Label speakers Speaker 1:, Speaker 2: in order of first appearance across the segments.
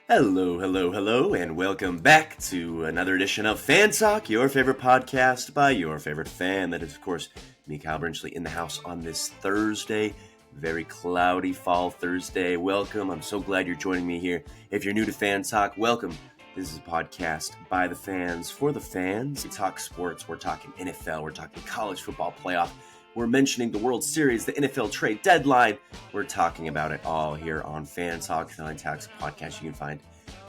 Speaker 1: Hello, hello, hello, and welcome back to another edition of Fan Talk, your favorite podcast by your favorite fan. That is, of course, me, Kyle Brinchley, in the house on this Thursday, very cloudy fall Thursday. Welcome. I'm so glad you're joining me here. If you're new to Fan Talk, welcome. This is a podcast by the fans, for the fans. We talk sports, we're talking NFL, we're talking college football playoff. We're mentioning the World Series, the NFL trade deadline. We're talking about it all here on Fan Talk, Fan Talks podcast. You can find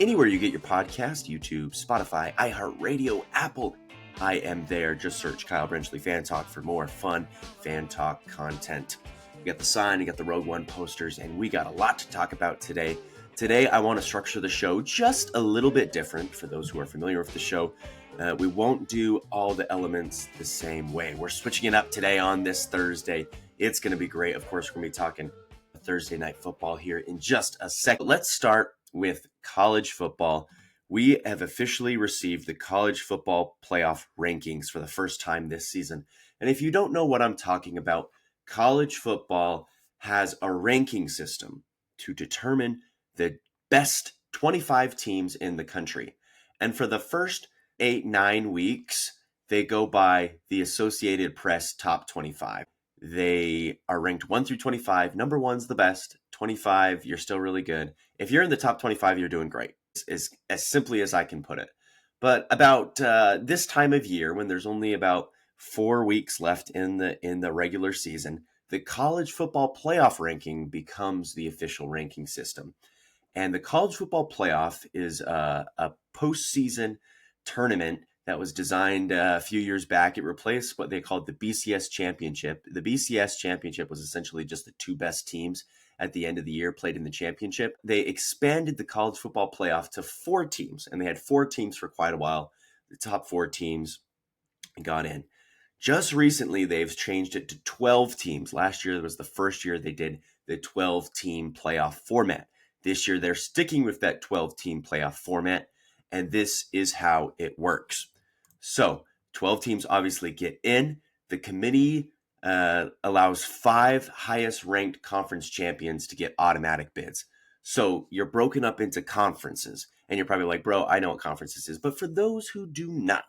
Speaker 1: anywhere you get your podcast, YouTube, Spotify, iHeartRadio, Apple. I am there. Just search Kyle Brinchley Fan Talk for more fun Fan Talk content. You got the sign, you got the Rogue One posters, and we got a lot to talk about today. Today, I want to structure the show just a little bit different for those who are familiar with the show. We won't do all the elements the same way. We're switching it up today on this Thursday. It's going to be great. Of course, we're going to be talking Thursday night football here in just a second. Let's start with college football. We have officially received the college football playoff rankings for the first time this season. And if you don't know what I'm talking about, college football has a ranking system to determine the best 25 teams in the country. And for the first 8-9 weeks, they go by the Associated Press top 25. They are ranked 1 through 25. Number 1's the best. 25, you're still really good. If you're in the top 25, you're doing great. Is as simply as I can put it. But about this time of year, when there's only about 4 weeks left in the regular season, the college football playoff ranking becomes the official ranking system. And the college football playoff is a postseason tournament that was designed a few years back. It replaced what they called the BCS Championship. The BCS Championship was essentially just the two best teams at the end of the year played in the championship. They expanded the college football playoff to 4 teams, and they had 4 teams for quite a while. The top 4 teams got in. Just recently, they've changed it to 12 teams. Last year was the first year they did the 12-team playoff format. This year, they're sticking with that 12-team playoff format, and this is how it works. So 12 teams obviously get in. The committee allows 5 highest-ranked conference champions to get automatic bids. So you're broken up into conferences, and you're probably like, bro, I know what conferences is. But for those who do not,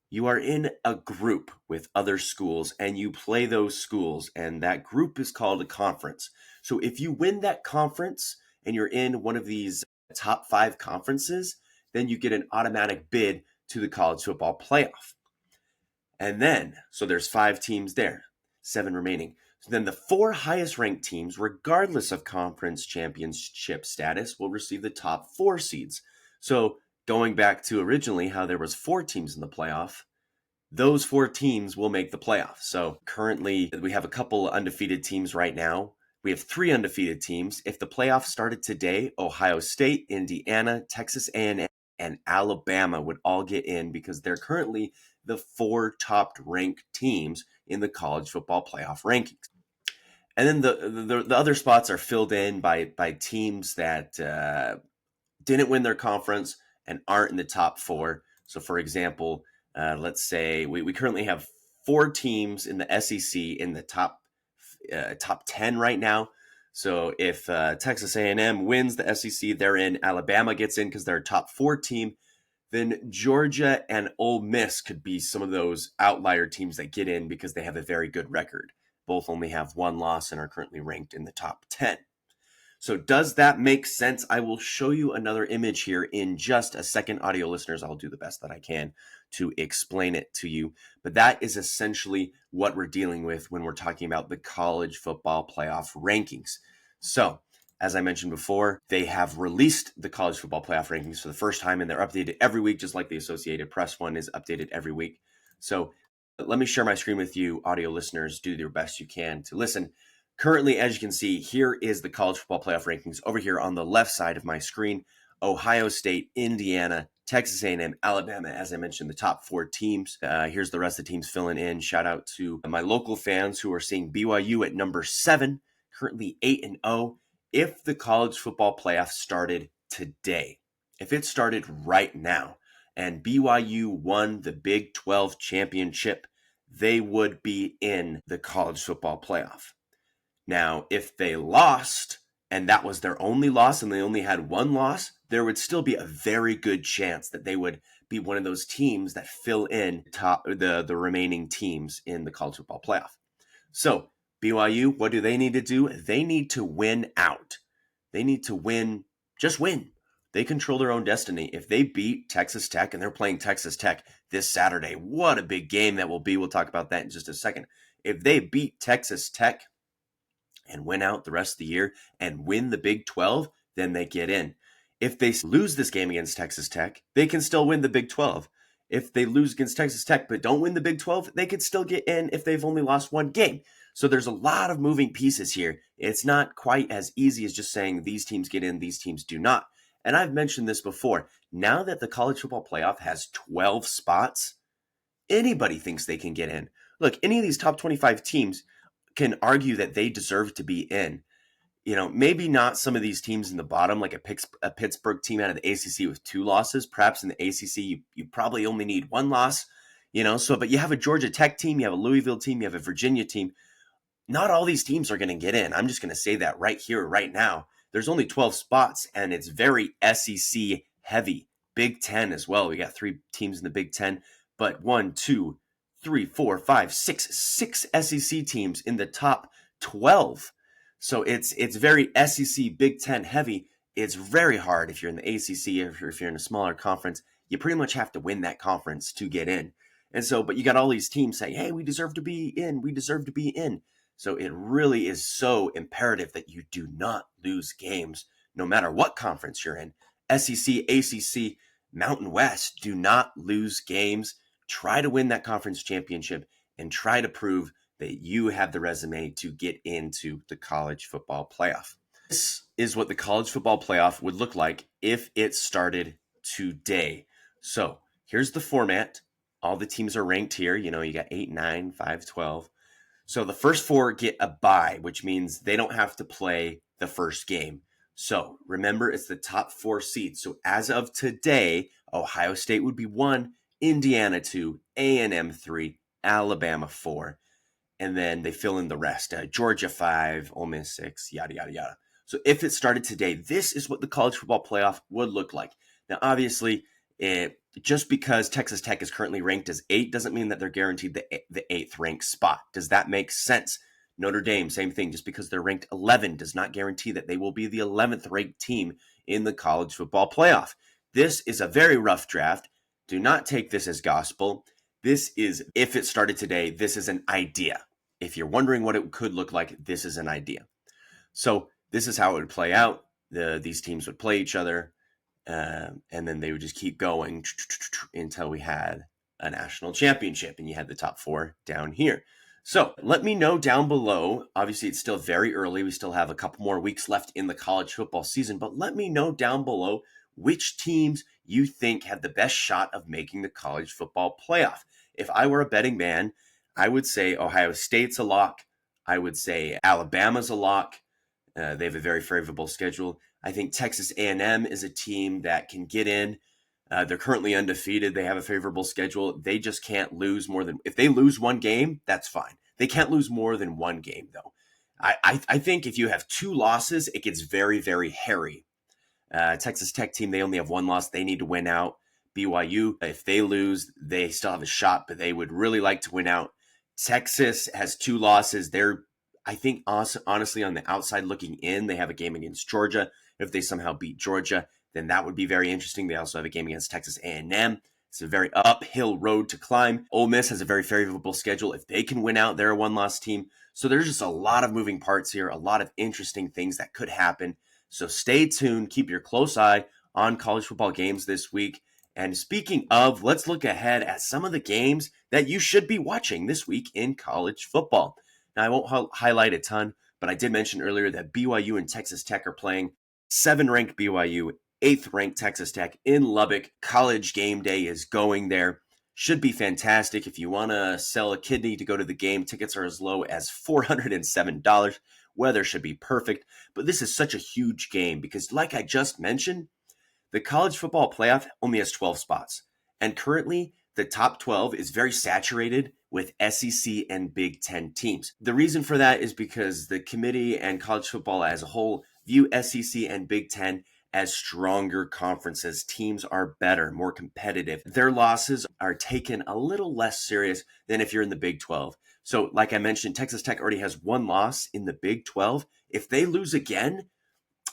Speaker 1: you are in a group with other schools, and you play those schools, and that group is called a conference. So if you win that conference and you're in one of these top 5 conferences, then you get an automatic bid to the college football playoff. And then, so there's 5 teams there, 7 remaining. So then the 4 highest ranked teams, regardless of conference championship status, will receive the top 4 seeds. So going back to originally how there was 4 teams in the playoff, those 4 teams will make the playoff. So currently we have a couple undefeated teams right now. We have 3 undefeated teams. If the playoff started today, Ohio State, Indiana, Texas A&M, and Alabama would all get in because they're currently the 4 top ranked teams in the college football playoff rankings. And then the other spots are filled in by teams that didn't win their conference and aren't in the top 4. So for example, let's say we currently have 4 teams in the SEC in the top 10 right now. So if Texas A&M wins the SEC, they're in. Alabama gets in because they're a top 4 team. Then Georgia and Ole Miss could be some of those outlier teams that get in because they have a very good record. Both only have 1 loss and are currently ranked in the top 10. So does that make sense? I will show you another image here in just a second. Audio listeners, I'll do the best that I can to explain it to you. But that is essentially what we're dealing with when we're talking about the college football playoff rankings. So, as I mentioned before, they have released the college football playoff rankings for the first time, and they're updated every week, just like the Associated Press one is updated every week. So let me share my screen with you, audio listeners. Do your best you can to listen. Currently, as you can see, here is the college football playoff rankings over here on the left side of my screen. Ohio State, Indiana, Texas A&M, Alabama, as I mentioned, the top 4 teams. Here's the rest of the teams filling in. Shout out to my local fans who are seeing BYU at number 7, currently 8-0. If the college football playoff started today, if it started right now, and BYU won the Big 12 championship, they would be in the college football playoff. Now, if they lost and that was their only loss, and they only had one loss, there would still be a very good chance that they would be one of those teams that fill in the remaining teams in the college football playoff. So BYU, what do they need to do? They need to win out. They need to win, just win. They control their own destiny. If they beat Texas Tech, and they're playing Texas Tech this Saturday, what a big game that will be. We'll talk about that in just a second. If they beat Texas Tech and win out the rest of the year and win the Big 12, then they get in. If they lose this game against Texas Tech, they can still win the Big 12. If they lose against Texas Tech but don't win the Big 12, they could still get in if they've only lost one game. So there's a lot of moving pieces here. It's not quite as easy as just saying these teams get in, these teams do not. And I've mentioned this before. Now that the college football playoff has 12 spots, anybody thinks they can get in. Look, any of these top 25 teams can argue that they deserve to be in. Maybe not some of these teams in the bottom, like a Pittsburgh team out of the ACC with 2 losses. Perhaps in the ACC, you probably only need 1 loss, but you have a Georgia Tech team, you have a Louisville team, you have a Virginia team. Not all these teams are going to get in. I'm just going to say that right here, right now. There's only 12 spots, and it's very SEC heavy. Big Ten as well. We got 3 teams in the Big Ten, but 1, 2, 3, 4, 5, 6 SEC teams in the top 12. So it's very SEC Big Ten heavy. It's very hard if you're in the ACC, if you're in a smaller conference. You pretty much have to win that conference to get in. And so, but you got all these teams saying, hey, we deserve to be in. We deserve to be in. So it really is so imperative that you do not lose games, no matter what conference you're in. SEC, ACC, Mountain West, do not lose games. Try to win that conference championship and try to prove that you have the resume to get into the college football playoff. This is what the college football playoff would look like if it started today. So here's the format. All the teams are ranked here. You got 8, 9, 5, 12. So the first 4 get a bye, which means they don't have to play the first game. So remember, it's the top 4 seeds. So as of today, Ohio State would be 1, Indiana 2, A&M 3, Alabama 4. And then they fill in the rest. Georgia 5, Ole Miss 6, yada, yada, yada. So if it started today, this is what the college football playoff would look like. Now, obviously, just because Texas Tech is currently ranked as 8 doesn't mean that they're guaranteed the 8th ranked spot. Does that make sense? Notre Dame, same thing. Just because they're ranked 11 does not guarantee that they will be the 11th ranked team in the college football playoff. This is a very rough draft. Do not take this as gospel. This is, if it started today, this is an idea. If you're wondering what it could look like, this is an idea. So this is how it would play out. These teams would play each other. And then they would just keep going until we had a national championship and you had the top 4 down here. So let me know down below. Obviously, it's still very early. We still have a couple more weeks left in the college football season, but let me know down below which teams you think have the best shot of making the college football playoff. If I were a betting man, I would say Ohio State's a lock. I would say Alabama's a lock. They have a very favorable schedule. I think Texas A&M is a team that can get in. They're currently undefeated. They have a favorable schedule. They just can't lose more than, if they lose one game, that's fine. They can't lose more than one game, though. I think if you have 2 losses, it gets very, very hairy. Texas Tech team, they only have 1 loss. They need to win out. BYU, if they lose, they still have a shot, but they would really like to win out. Texas has 2 losses. They're, I think, honestly, on the outside looking in, they have a game against Georgia. If they somehow beat Georgia, then that would be very interesting. They also have a game against Texas A&M. It's a very uphill road to climb. Ole Miss has a very favorable schedule. If they can win out, they're a 1-loss team. So there's just a lot of moving parts here, a lot of interesting things that could happen. So stay tuned. Keep your close eye on college football games this week. And speaking of, let's look ahead at some of the games that you should be watching this week in college football. Now, I won't highlight a ton, but I did mention earlier that BYU and Texas Tech are playing. 7th-ranked BYU, 8th-ranked Texas Tech in Lubbock. College game day is going there. Should be fantastic. If you want to sell a kidney to go to the game, tickets are as low as $407. Weather should be perfect. But this is such a huge game because, like I just mentioned, the college football playoff only has 12 spots. And currently, the top 12 is very saturated with SEC and Big Ten teams. The reason for that is because the committee and college football as a whole view SEC and Big Ten as stronger conferences. Teams are better, more competitive. Their losses are taken a little less serious than if you're in the Big 12. So, like I mentioned, Texas Tech already has one loss in the Big 12. If they lose again,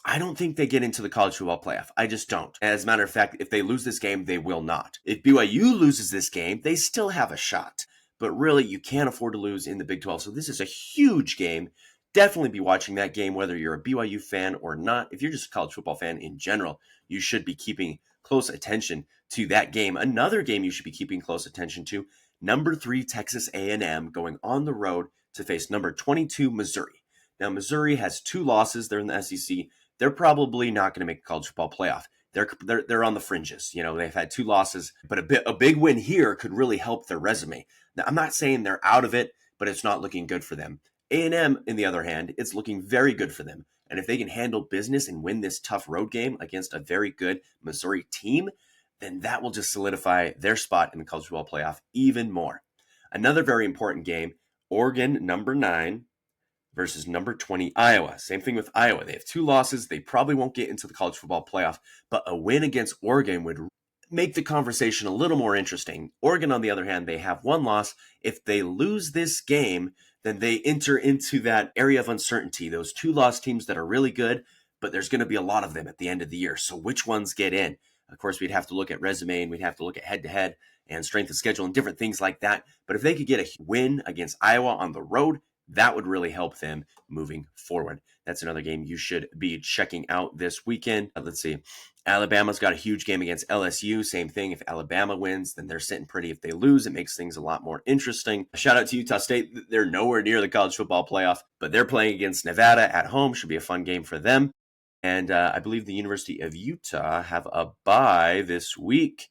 Speaker 1: I don't think they get into the college football playoff. I just don't. As a matter of fact, if they lose this game, they will not. If BYU loses this game, they still have a shot. But really, you can't afford to lose in the Big 12. So this is a huge game. Definitely be watching that game, whether you're a BYU fan or not. If you're just a college football fan in general, you should be keeping close attention to that game. Another game you should be keeping close attention to, number 3 Texas A&M going on the road to face number 22 Missouri. Now, Missouri has 2 losses. They're in the SEC. They're probably not going to make a college football playoff. They're on the fringes. You know, they've had 2 losses, but a big win here could really help their resume. Now, I'm not saying they're out of it, but it's not looking good for them. A&M, in the other hand, it's looking very good for them. And if they can handle business and win this tough road game against a very good Missouri team, then that will just solidify their spot in the college football playoff even more. Another very important game, Oregon, number 9, versus number 20, Iowa. Same thing with Iowa. They have 2 losses. They probably won't get into the college football playoff, but a win against Oregon would make the conversation a little more interesting. Oregon, on the other hand, they have 1 loss. If they lose this game, then they enter into that area of uncertainty. Those 2 loss teams that are really good, but there's going to be a lot of them at the end of the year. So which ones get in? Of course, we'd have to look at resume and we'd have to look at head-to-head and strength of schedule and different things like that. But if they could get a win against Iowa on the road, that would really help them moving forward. That's another game you should be checking out this weekend. Let's see. Alabama's got a huge game against LSU. Same thing. If Alabama wins, then they're sitting pretty. If they lose, it makes things a lot more interesting. Shout out to Utah State. They're nowhere near the college football playoff, but they're playing against Nevada at home. Should be a fun game for them. And I believe the University of Utah have a bye this week.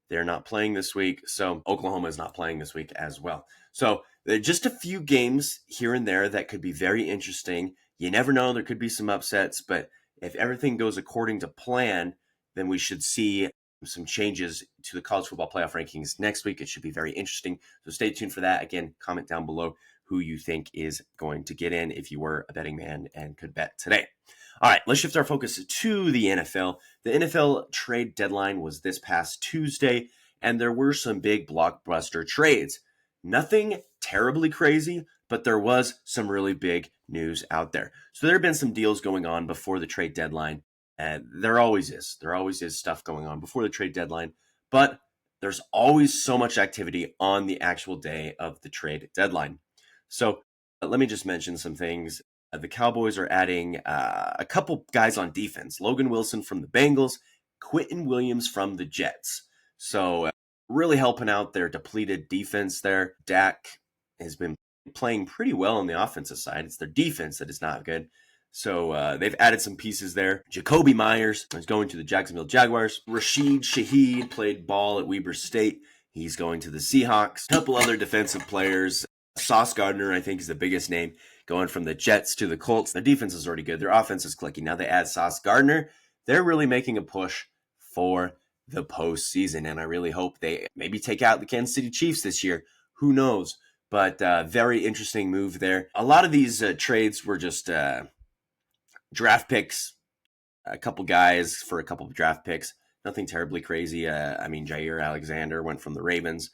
Speaker 1: They're not playing this week. So Oklahoma is not playing this week as well. So there are just a few games here and there that could be very interesting. You never know. There could be some upsets, but if everything goes according to plan, then we should see some changes to the college football playoff rankings next week. It should be very interesting. So stay tuned for that. Again, comment down below who you think is going to get in if you were a betting man and could bet today. All right, let's shift our focus to the NFL. The NFL trade deadline was this past Tuesday, and there were some big blockbuster trades. Nothing terribly crazy, but there was some really big news out there. So there have been some deals going on before the trade deadline. And there always is. There always is stuff going on before the trade deadline. But there's always so much activity on the actual day of the trade deadline. So let me just mention some things. The Cowboys are adding a couple guys on defense. Logan Wilson from the Bengals, Quentin Williams from the Jets. So really helping out their depleted defense there. Dak has been playing pretty well on the offensive side. It's their defense that is not good. So they've added some pieces there. Jacoby Myers is going to the Jacksonville Jaguars. Rashid Shaheed played ball at Weber State. He's going to the Seahawks. A couple other defensive players. Sauce Gardner, I think, is the biggest name, going from the Jets to the Colts. Their defense is already good. Their offense is clicking. Now they add Sauce Gardner. They're really making a push for the postseason, and I really hope they maybe take out the Kansas City Chiefs this year. Who knows? But very interesting move there. A lot of these trades were just draft picks, a couple guys for a couple of draft picks. Nothing terribly crazy. Jair Alexander went from the Ravens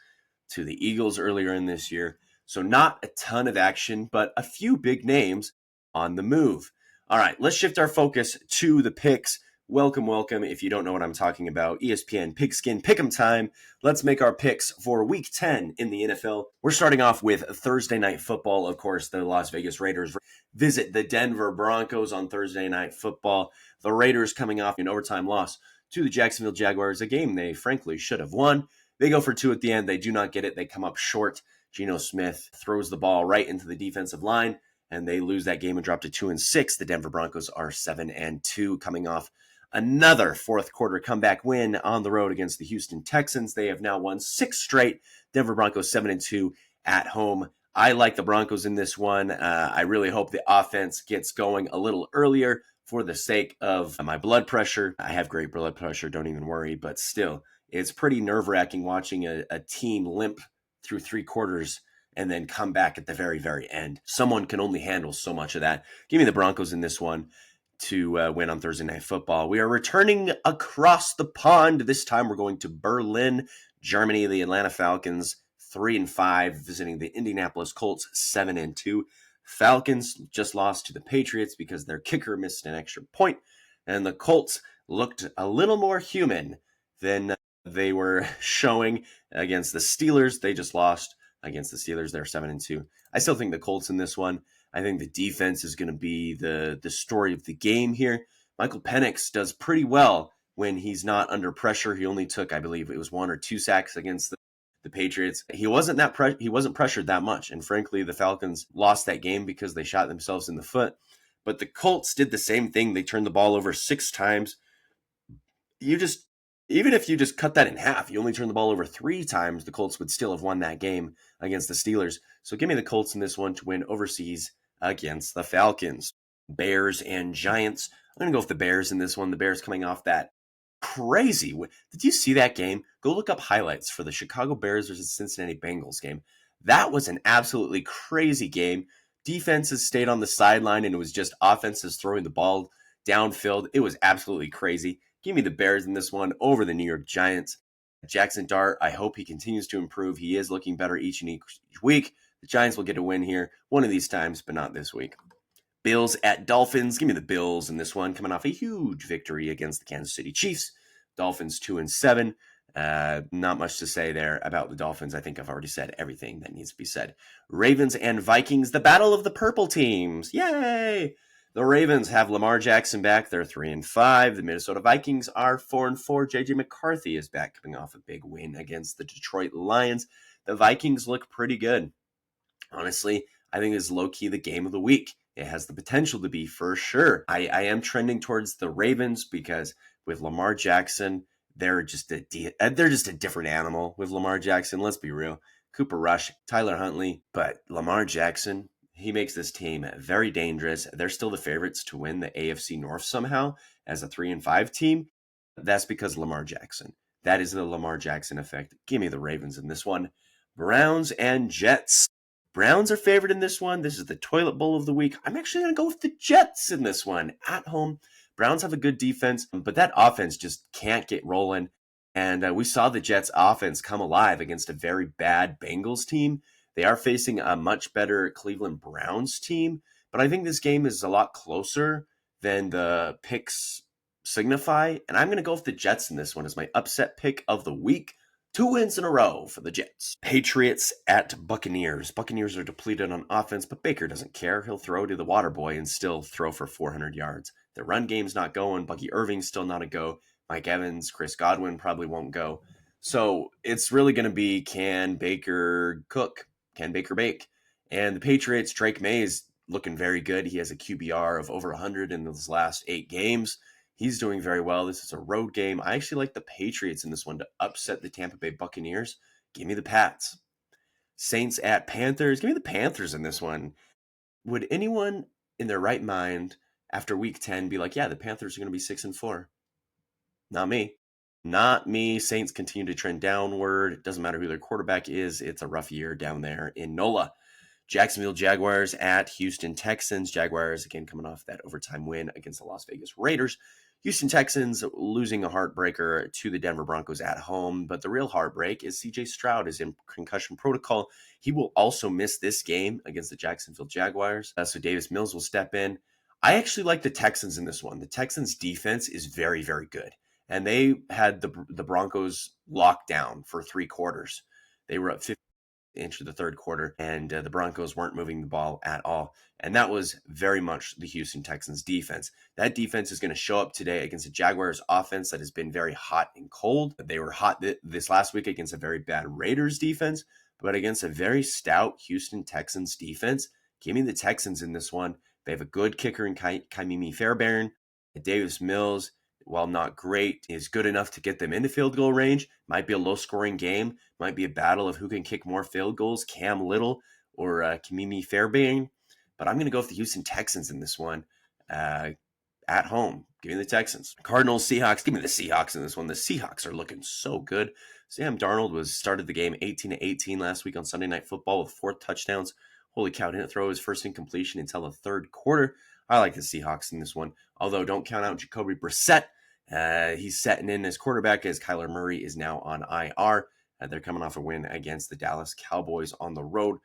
Speaker 1: to the Eagles earlier in this year. So not a ton of action, but a few big names on the move. All right, let's shift our focus to the picks. Welcome. If you don't know what I'm talking about, ESPN Pigskin Pick'em time. Let's make our picks for Week 10 in the NFL. We're starting off with Thursday Night Football. Of course, the Las Vegas Raiders visit the Denver Broncos on Thursday Night Football. The Raiders coming off an overtime loss to the Jacksonville Jaguars, a game they frankly should have won. They go for 2 at the end. They do not get it. They come up short. Geno Smith throws the ball right into the defensive line, and they lose that game and drop to 2-6. The Denver Broncos are 7-2, coming off another fourth quarter comeback win on the road against the Houston Texans. They have now won 6 straight. Denver Broncos 7-2 at home. I like the Broncos in this one. I really hope the offense gets going a little earlier for the sake of my blood pressure. I have great blood pressure, don't even worry, but still, it's pretty nerve-wracking watching a team limp through 3 quarters and then come back at the very, very end. Someone can only handle so much of that. Give me the Broncos in this one. to win on Thursday Night Football. We are returning across the pond. This time we're going to Berlin, Germany. The Atlanta Falcons 3-5, visiting the Indianapolis Colts 7-2. Falcons just lost to the Patriots because their kicker missed an extra point, and the Colts looked a little more human than they were showing against the Steelers. They just lost against the Steelers. They're 7-2. I still think the Colts in this one. I think the defense is going to be the story of the game here. Michael Penix does pretty well when he's not under pressure. He only took, I believe, it was 1 or 2 sacks against the Patriots. He wasn't he wasn't pressured that much, and frankly, the Falcons lost that game because they shot themselves in the foot. But the Colts did the same thing. They turned the ball over 6 times. Even if you just cut that in half, you only turn the ball over 3 times, the Colts would still have won that game against the Steelers. So give me the Colts in this one to win overseas against the Falcons. Bears and Giants. I'm going to go with the Bears in this one. The Bears coming off that crazy. Did you see that game? Go look up highlights for the Chicago Bears versus Cincinnati Bengals game. That was an absolutely crazy game. Defenses stayed on the sideline, and it was just offenses throwing the ball downfield. It was absolutely crazy. Give me the Bears in this one over the New York Giants. Jackson Dart, I hope he continues to improve. He is looking better each and each week. The Giants will get a win here one of these times, but not this week. Bills at Dolphins. Give me the Bills in this one, coming off a huge victory against the Kansas City Chiefs. Dolphins 2-7. Not much to say there about the Dolphins. I think I've already said everything that needs to be said. Ravens and Vikings, the battle of the purple teams. Yay! The Ravens have Lamar Jackson back. They're 3-5. The Minnesota Vikings are 4-4. J.J. McCarthy is back, coming off a big win against the Detroit Lions. The Vikings look pretty good. Honestly, I think it's low-key the game of the week. It has the potential to be for sure. I am trending towards the Ravens because with Lamar Jackson, they're just a different animal with Lamar Jackson. Let's be real. Cooper Rush, Tyler Huntley, but Lamar Jackson, he makes this team very dangerous. They're still the favorites to win the AFC North somehow as a 3-5 team. That's because Lamar Jackson. That is the Lamar Jackson effect. Give me the Ravens in this one. Browns and Jets. Browns are favored in this one. This is the toilet bowl of the week. I'm actually going to go with the Jets in this one. At home, Browns have a good defense, but that offense just can't get rolling. And we saw the Jets offense come alive against a very bad Bengals team. They are facing a much better Cleveland Browns team, but I think this game is a lot closer than the picks signify. And I'm going to go with the Jets in this one as my upset pick of the week. 2 wins in a row for the Jets. Patriots at Buccaneers. Buccaneers are depleted on offense, but Baker doesn't care. He'll throw to the water boy and still throw for 400 yards. The run game's not going. Bucky Irving's still not a go. Mike Evans, Chris Godwin probably won't go. So it's really going to be, can Baker cook? Can Baker bake? And the Patriots, Drake May is looking very good. He has a QBR of over 100 in his last 8 games. He's doing very well. This is a road game. I actually like the Patriots in this one to upset the Tampa Bay Buccaneers. Give me the Pats. Saints at Panthers. Give me the Panthers in this one. Would anyone in their right mind after week 10 be like, yeah, the Panthers are going to be 6-4? Not me. Not me. Saints continue to trend downward. It doesn't matter who their quarterback is. It's a rough year down there in NOLA. Jacksonville Jaguars at Houston Texans. Jaguars, again, coming off that overtime win against the Las Vegas Raiders. Houston Texans losing a heartbreaker to the Denver Broncos at home. But the real heartbreak is C.J. Stroud is in concussion protocol. He will also miss this game against the Jacksonville Jaguars. So Davis Mills will step in. I actually like the Texans in this one. The Texans defense is very, very good. And they had the Broncos locked down for 3 quarters. They were up 50 into the third quarter, and the Broncos weren't moving the ball at all. And that was very much the Houston Texans defense. That defense is going to show up today against a Jaguars offense that has been very hot and cold. They were hot this last week against a very bad Raiders defense, but against a very stout Houston Texans defense. Give me the Texans in this one. They have a good kicker in Kaimimi Fairbairn. Davis Mills, while not great, is good enough to get them into field goal range. Might be a low-scoring game. Might be a battle of who can kick more field goals, Cam Little or Kamimi Fairbairn. But I'm going to go with the Houston Texans in this one at home. Give me the Texans. Cardinals, Seahawks. Give me the Seahawks in this one. The Seahawks are looking so good. Sam Darnold started the game 18-18 last week on Sunday Night Football with 4 touchdowns. Holy cow, didn't throw his first incompletion until the third quarter. I like the Seahawks in this one, although don't count out Jacoby Brissett. He's setting in as quarterback as Kyler Murray is now on IR. They're coming off a win against the Dallas Cowboys on the road.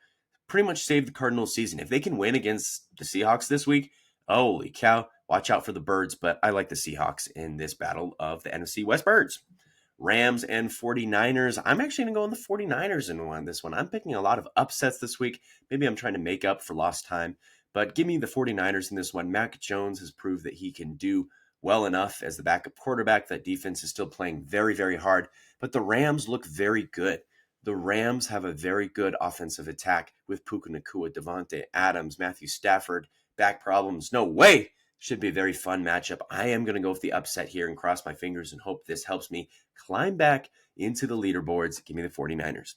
Speaker 1: Pretty much saved the Cardinals season. If they can win against the Seahawks this week, holy cow, watch out for the Birds. But I like the Seahawks in this battle of the NFC West Birds. Rams and 49ers. I'm actually going to go on the 49ers in this one. I'm picking a lot of upsets this week. Maybe I'm trying to make up for lost time. But give me the 49ers in this one. Mac Jones has proved that he can do well enough as the backup quarterback. That defense is still playing very, very hard. But the Rams look very good. The Rams have a very good offensive attack with Puka Nacua, Devontae Adams, Matthew Stafford. Back problems, no way. Should be a very fun matchup. I am going to go with the upset here and cross my fingers and hope this helps me climb back into the leaderboards. Give me the 49ers.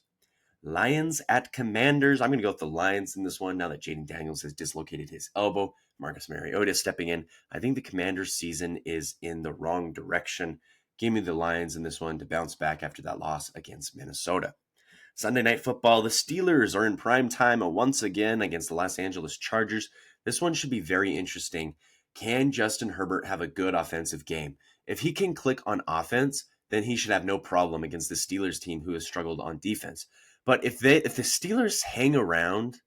Speaker 1: Lions at Commanders. I'm going to go with the Lions in this one now that Jaden Daniels has dislocated his elbow. Marcus Mariota stepping in. I think the Commanders' season is in the wrong direction. Give me the Lions in this one to bounce back after that loss against Minnesota. Sunday Night Football. The Steelers are in prime time once again against the Los Angeles Chargers. This one should be very interesting. Can Justin Herbert have a good offensive game? If he can click on offense, then he should have no problem against the Steelers team who has struggled on defense. But if the Steelers hang around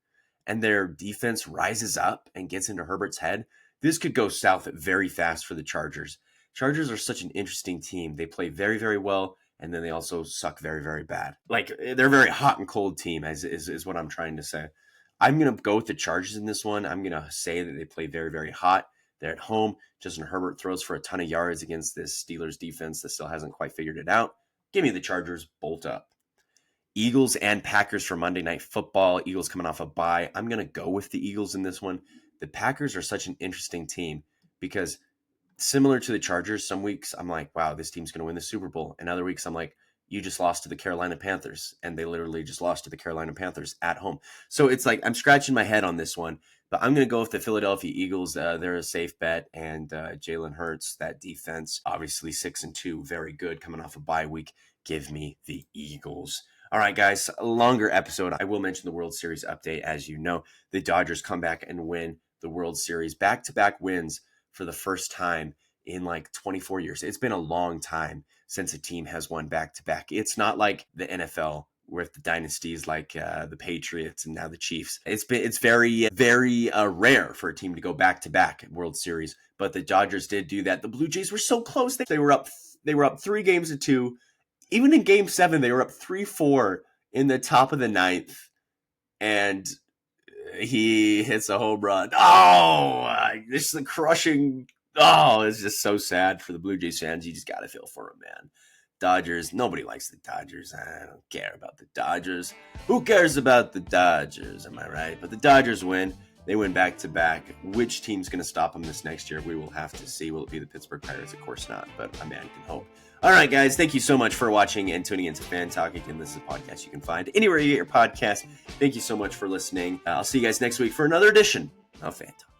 Speaker 1: and their defense rises up and gets into Herbert's head, this could go south very fast for the Chargers. Chargers are such an interesting team. They play very, very well, and then they also suck very, very bad. Like, they're a very hot and cold team, is what I'm trying to say. I'm going to go with the Chargers in this one. I'm going to say that they play very, very hot. They're at home. Justin Herbert throws for a ton of yards against this Steelers defense that still hasn't quite figured it out. Give me the Chargers, bolt up. Eagles and Packers for Monday Night Football. Eagles coming off a bye. I'm going to go with the Eagles in this one. The Packers are such an interesting team because similar to the Chargers, some weeks I'm like, wow, this team's going to win the Super Bowl. And other weeks I'm like, you just lost to the Carolina Panthers. And they literally just lost to the Carolina Panthers at home. So it's like I'm scratching my head on this one. But I'm going to go with the Philadelphia Eagles. They're a safe bet. And Jalen Hurts, that defense, obviously 6-2, very good coming off a bye week. Give me the Eagles. All right, guys, a longer episode. I will mention the World Series update. As you know, the Dodgers come back and win the World Series. Back-to-back wins for the first time in like 24 years. It's been a long time since a team has won back-to-back. It's not like the NFL with the dynasties like the Patriots and now the Chiefs. It's very, very rare for a team to go back-to-back World Series, but the Dodgers did do that. The Blue Jays were so close. They were up 3-2. Even in Game 7, they were up 3-4 in the top of the ninth, and he hits a home run. This is the crushing. It's just so sad for the Blue Jays fans. You just got to feel for them, man. Dodgers, nobody likes the Dodgers. I don't care about the Dodgers. Who cares about the Dodgers? Am I right? But the Dodgers win. They win back-to-back. Which team's going to stop them this next year? We will have to see. Will it be the Pittsburgh Pirates? Of course not, but a man can hope. All right, guys, thank you so much for watching and tuning into Fan Talk. Again, this is a podcast you can find anywhere you get your podcast. Thank you so much for listening. I'll see you guys next week for another edition of Fan Talk.